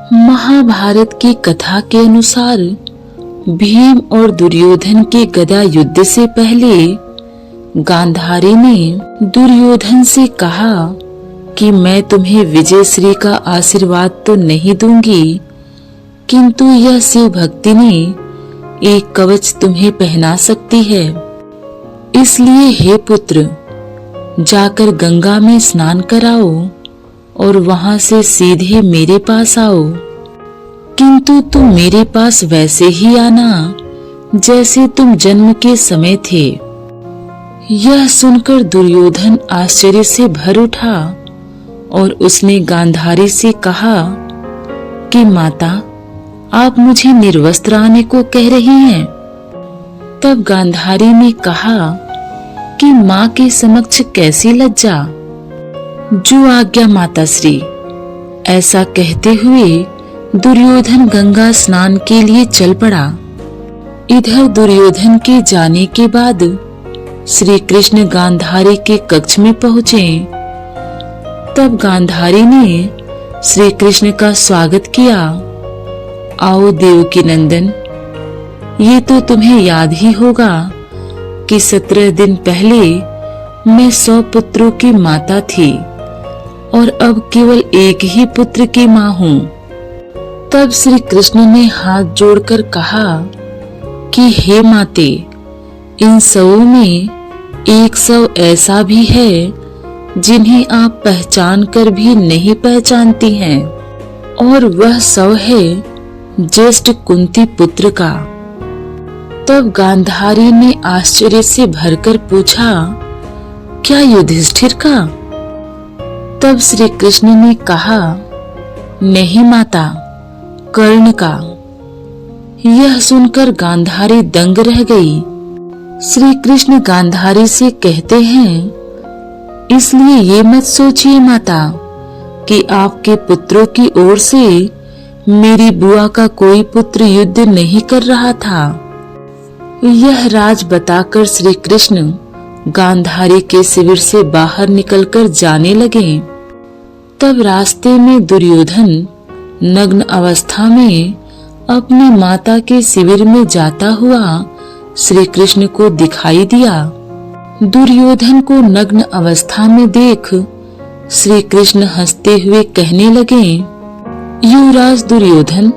महाभारत की कथा के अनुसार भीम और दुर्योधन के गदा युद्ध से पहले गांधारी ने दुर्योधन से कहा कि मैं तुम्हें विजयश्री का आशीर्वाद तो नहीं दूंगी, किंतु यह शिव भक्ति ने एक कवच तुम्हें पहना सकती है। इसलिए हे पुत्र, जाकर गंगा में स्नान कराओ और वहां से सीधे मेरे पास आओ, किंतु तुम मेरे पास वैसे ही आना जैसे तुम जन्म के समय थे। यह सुनकर दुर्योधन आश्चर्य से भर उठा और उसने गांधारी से कहा कि माता, आप मुझे निर्वस्त्र आने को कह रही हैं। तब गांधारी ने कहा कि माँ के समक्ष कैसी लज्जा, जो आज्ञा माताश्री। ऐसा कहते हुए दुर्योधन गंगा स्नान के लिए चल पड़ा। इधर दुर्योधन के जाने के बाद श्री कृष्ण गांधारी के कक्ष में पहुंचे। तब गांधारी ने श्री कृष्ण का स्वागत किया। आओ देवकी नंदन, ये तो तुम्हें याद ही होगा कि 17 दिन पहले मैं 100 पुत्रों की माता थी और अब केवल एक ही पुत्र की माँ हूँ। तब श्री कृष्ण ने हाथ जोड़कर कहा कि हे माते, इन 100 में 100 ऐसा भी है जिन्हें आप पहचान कर भी नहीं पहचानती हैं, और वह 100 है ज्येष्ठ कुंती पुत्र का। तब गांधारी ने आश्चर्य से भरकर पूछा, क्या युधिष्ठिर का? तब श्री कृष्ण ने कहा, नहीं माता, कर्ण का। यह सुनकर गांधारी दंग रह गई। श्री कृष्ण गांधारी से कहते हैं, इसलिए ये मत सोचिए माता कि आपके पुत्रों की ओर से मेरी बुआ का कोई पुत्र युद्ध नहीं कर रहा था। यह राज बताकर श्री कृष्ण गांधारी के शिविर से बाहर निकलकर जाने लगे। तब रास्ते में दुर्योधन नग्न अवस्था में अपनी माता के शिविर में जाता हुआ श्री कृष्ण को दिखाई दिया। दुर्योधन को नग्न अवस्था में देख श्री कृष्ण हंसते हुए कहने लगे, युवराज दुर्योधन,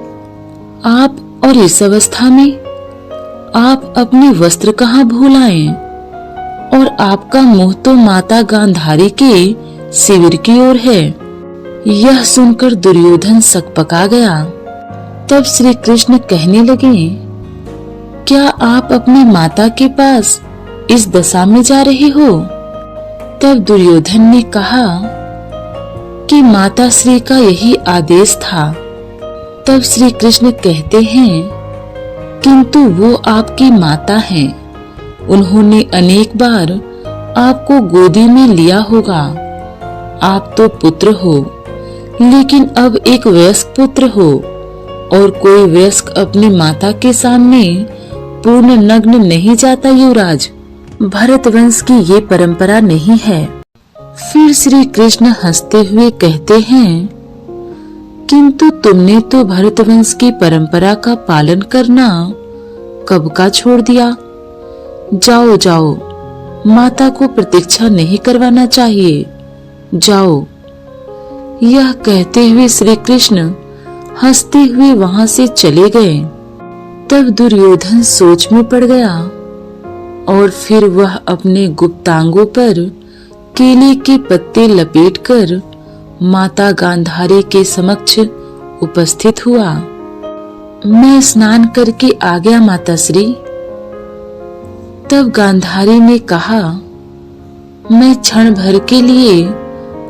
आप और इस अवस्था में आप अपने वस्त्र कहाँ भूल आए, और आपका मुंह तो माता गांधारी के शिविर की ओर है। यह सुनकर दुर्योधन सकपका गया। तब श्री कृष्ण कहने लगे, क्या आप अपनी माता के पास इस दशा में जा रहे हो? तब दुर्योधन ने कहा कि माता श्री का यही आदेश था। तब श्री कृष्ण कहते हैं, किंतु वो आपकी माता हैं, उन्होंने अनेक बार आपको गोदी में लिया होगा। आप तो पुत्र हो, लेकिन अब एक वयस्क पुत्र हो, और कोई वयस्क अपनी माता के सामने पूर्ण नग्न नहीं जाता युवराज। भरत वंश की ये परंपरा नहीं है। फिर श्री कृष्ण हंसते हुए कहते हैं, किंतु तुमने तो भरत वंश की परंपरा का पालन करना कब का छोड़ दिया। जाओ जाओ, माता को प्रतीक्षा नहीं करवाना चाहिए, जाओ। यह कहते हुए श्री कृष्ण हंसते हुए वहां से चले गए। तब दुर्योधन सोच में पड़ गया और फिर वह अपने गुप्तांगों पर केले के पत्ते लपेटकर माता गांधारी के समक्ष उपस्थित हुआ। मैं स्नान करके आ गया माताश्री। तब गांधारी ने कहा, मैं क्षण भर के लिए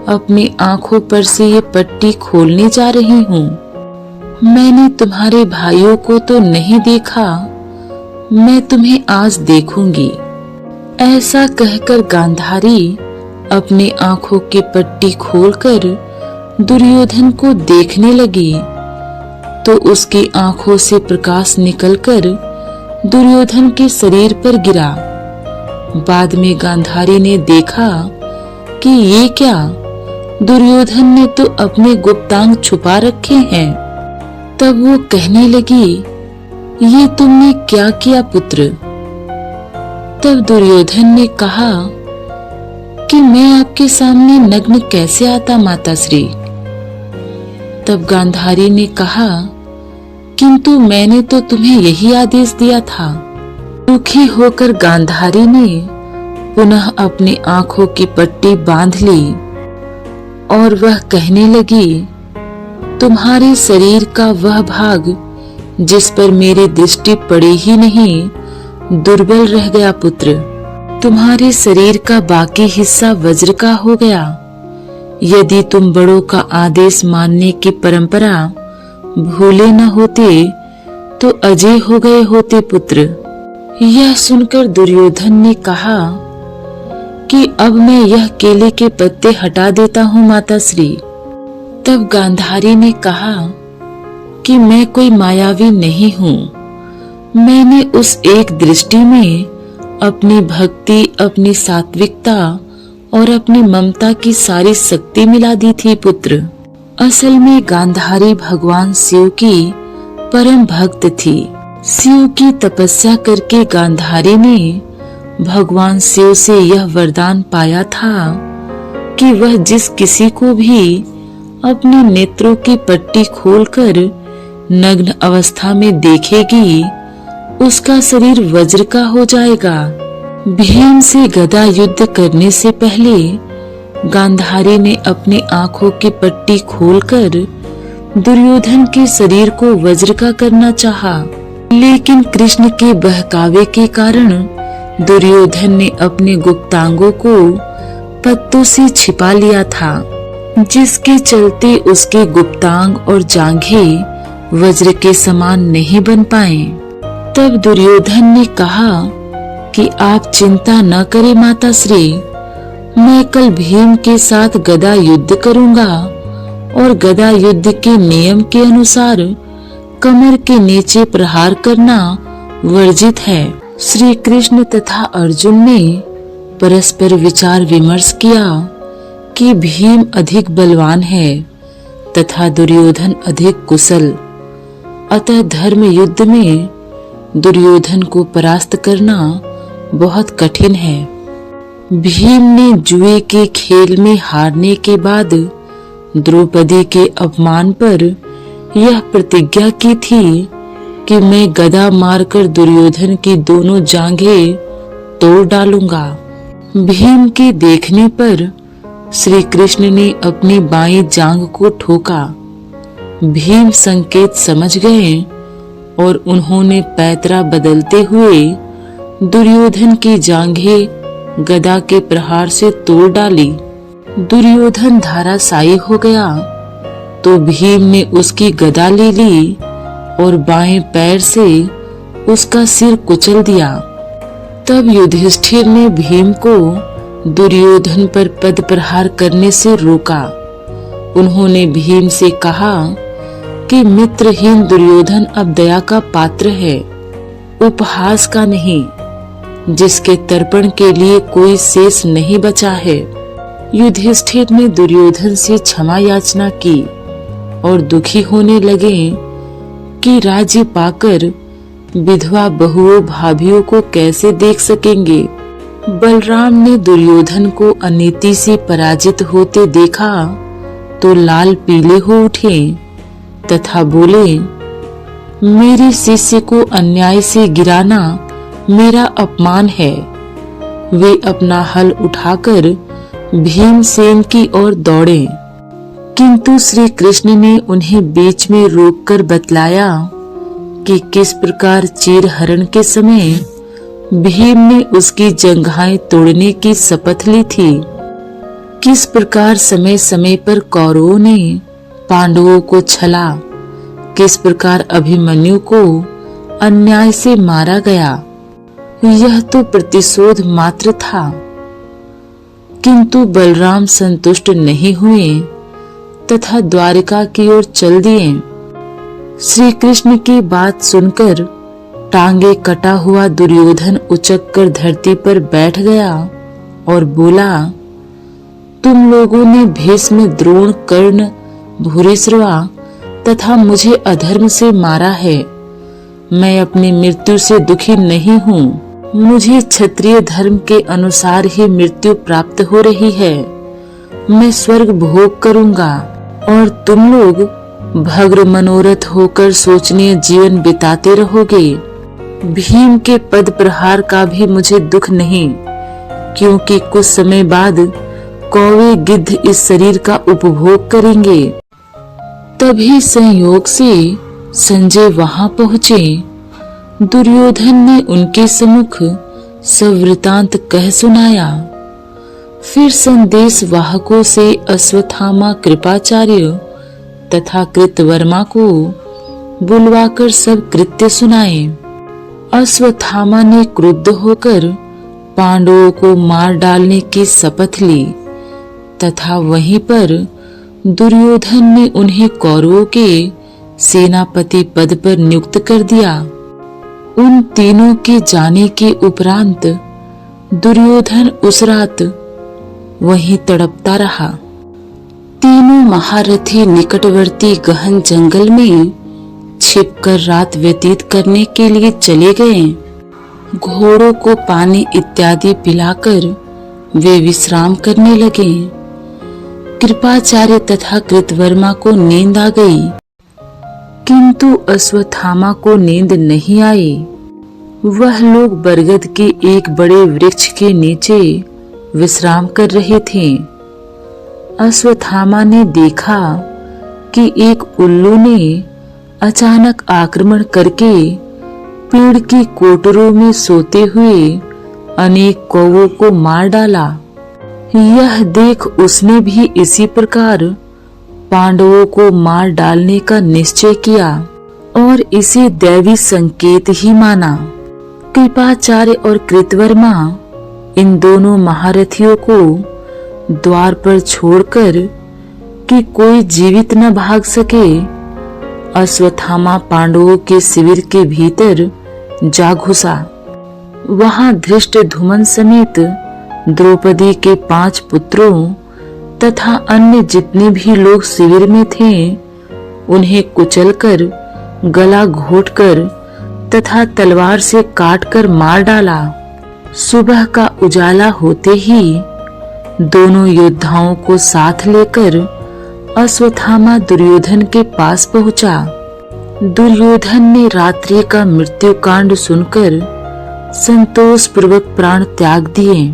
अपनी आंखों पर से ये पट्टी खोलने जा रही हूँ। मैंने तुम्हारे भाइयों को तो नहीं देखा, मैं तुम्हें आज देखूंगी। ऐसा कहकर गांधारी अपनी आंखों की पट्टी खोलकर दुर्योधन को देखने लगी, तो उसकी आंखों से प्रकाश निकलकर दुर्योधन के शरीर पर गिरा। बाद में गांधारी ने देखा कि ये क्या, दुर्योधन ने तो अपने गुप्तांग छुपा रखे हैं। तब वो कहने लगी, ये तुमने क्या किया पुत्र? तब दुर्योधन ने कहा कि मैं आपके सामने नग्न कैसे आता माताश्री। तब गांधारी ने कहा, किंतु मैंने तो तुम्हें यही आदेश दिया था। दुखी होकर गांधारी ने पुनः अपनी आंखों की पट्टी बांध ली और वह कहने लगी, तुम्हारे शरीर का वह भाग जिस पर मेरी दृष्टि पड़ी ही नहीं, दुर्बल रह गया पुत्र। तुम्हारे शरीर का बाकी हिस्सा वज्र का हो गया। यदि तुम बड़ों का आदेश मानने की परंपरा भूले न होते तो अजय हो गए होते पुत्र। यह सुनकर दुर्योधन ने कहा कि अब मैं यह केले के पत्ते हटा देता हूँ माताश्री। तब गांधारी ने कहा कि मैं कोई मायावी नहीं हूँ। मैंने उस एक दृष्टि में अपनी भक्ति, अपनी सात्विकता और अपनी ममता की सारी शक्ति मिला दी थी पुत्र। असल में गांधारी भगवान शिव की परम भक्त थी। शिव की तपस्या करके गांधारी ने भगवान शिव से यह वरदान पाया था कि वह जिस किसी को भी अपने नेत्रों की पट्टी खोलकर नग्न अवस्था में देखेगी, उसका शरीर वज्र का हो जाएगा। भीम से गदा युद्ध करने से पहले गांधारी ने अपनी आंखों की पट्टी खोलकर दुर्योधन के शरीर को वज्र का करना चाहा, लेकिन कृष्ण के बहकावे के कारण दुर्योधन ने अपने गुप्तांगों को पत्तों से छिपा लिया था, जिसके चलते उसके गुप्तांग और जांघें वज्र के समान नहीं बन पाए। तब दुर्योधन ने कहा कि आप चिंता न करें माताश्री, मैं कल भीम के साथ गदा युद्ध करूंगा और गदा युद्ध के नियम के अनुसार कमर के नीचे प्रहार करना वर्जित है। श्री कृष्ण तथा अर्जुन ने परस्पर विचार विमर्श किया कि भीम अधिक बलवान है तथा दुर्योधन अधिक कुशल, अतः धर्म युद्ध में दुर्योधन को परास्त करना बहुत कठिन है। भीम ने जुए के खेल में हारने के बाद द्रौपदी के अपमान पर यह प्रतिज्ञा की थी कि मैं गदा मारकर दुर्योधन की दोनों जांघें तोड़ डालूंगा। भीम के देखने पर श्री कृष्ण ने अपनी बाईं जांघ को ठोका। भीम संकेत समझ गए और उन्होंने पैतरा बदलते हुए दुर्योधन की जांघें गदा के प्रहार से तोड़ डाली। दुर्योधन धराशायी हो गया तो भीम ने उसकी गदा ले ली और बाएं पैर से उसका सिर कुचल दिया। तब युधिष्ठिर ने भीम को दुर्योधन पर पद प्रहार करने से रोका। उन्होंने भीम से कहा कि मित्रहीन दुर्योधन अब दया का पात्र है, उपहास का नहीं, जिसके तर्पण के लिए कोई शेष नहीं बचा है। युधिष्ठिर ने दुर्योधन से क्षमा याचना की और दुखी होने लगे कि राज्य पाकर विधवा बहुओं भाभियों को कैसे देख सकेंगे। बलराम ने दुर्योधन को अनीति से पराजित होते देखा तो लाल पीले हो उठे तथा बोले, मेरे शिष्य को अन्याय से गिराना मेरा अपमान है। वे अपना हल उठाकर भीमसेन की ओर दौड़े, किंतु श्री कृष्ण ने उन्हें बीच में रोककर बतलाया कि किस प्रकार चीरहरण के समय भीम ने उसकी जंघाएं तोड़ने की शपथ ली थी, किस प्रकार समय समय पर कौरवों ने पांडवों को छला, किस प्रकार अभिमन्यु को अन्याय से मारा गया। यह तो प्रतिशोध मात्र था, किंतु बलराम संतुष्ट नहीं हुए तथा द्वारिका की ओर चल दिए। श्री कृष्ण की बात सुनकर टांगे कटा हुआ दुर्योधन उचक कर धरती पर बैठ गया और बोला, तुम लोगों ने भीष्म, द्रोण, कर्ण, भूरिश्रवा तथा मुझे अधर्म से मारा है। मैं अपनी मृत्यु से दुखी नहीं हूँ। मुझे क्षत्रिय धर्म के अनुसार ही मृत्यु प्राप्त हो रही है। मैं स्वर्ग भोग करूंगा और तुम लोग भग्र मनोरथ होकर सोचनीय जीवन बिताते रहोगे। भीम के पद प्रहार का भी मुझे दुख नहीं, क्योंकि कुछ समय बाद कौवे गिद्ध इस शरीर का उपभोग करेंगे। तभी संयोग से संजय वहां पहुंचे। दुर्योधन ने उनके सम्मुख सब वृतांत कह सुनाया। फिर संदेश वाहकों से अश्वत्थामा, कृपाचार्य तथा कृतवर्मा को बुलवाकर सब कृत्य सुनाए। अश्वत्थामा ने क्रुद्ध होकर पांडवों को मार डालने की शपथ ली तथा वहीं पर दुर्योधन ने उन्हें कौरवों के सेनापति पद पर नियुक्त कर दिया। उन तीनों के जाने के उपरांत दुर्योधन उस रात वहीं तड़पता रहा। तीनों महारथी निकटवर्ती गहन जंगल में छिपकर रात व्यतीत करने के लिए चले गए। घोड़ों को पानी इत्यादि पिलाकर वे विश्राम करने लगे। कृपाचार्य तथा कृतवर्मा को नींद आ गई, किंतु अश्वत्थामा को नींद नहीं आई। वह लोग बरगद के एक बड़े वृक्ष के नीचे विश्राम कर रहे थे। अश्वत्थामा ने देखा कि एक उल्लू ने अचानक आक्रमण करके पेड़ की कोटरों में सोते हुए अनेक कौवों को मार डाला। यह देख उसने भी इसी प्रकार पांडवों को मार डालने का निश्चय किया और इसे दैवी संकेत ही माना। कृपाचार्य और कृतवर्मा इन दोनों महारथियों को द्वार पर छोड़कर कि कोई जीवित न भाग सके, अश्वत्थामा पांडवों के शिविर के भीतर जा घुसा। वहां धृष्टद्युम्न समेत द्रौपदी के 5 पुत्रों तथा अन्य जितने भी लोग शिविर में थे, उन्हें कुचलकर, गला घोंटकर तथा तलवार से काटकर मार डाला। सुबह का उजाला होते ही दोनों योद्धाओं को साथ लेकर अश्वत्थामा दुर्योधन के पास पहुंचा। दुर्योधन ने रात्रि का मृत्यु कांड सुनकर संतोष पूर्वक प्राण त्याग दिए।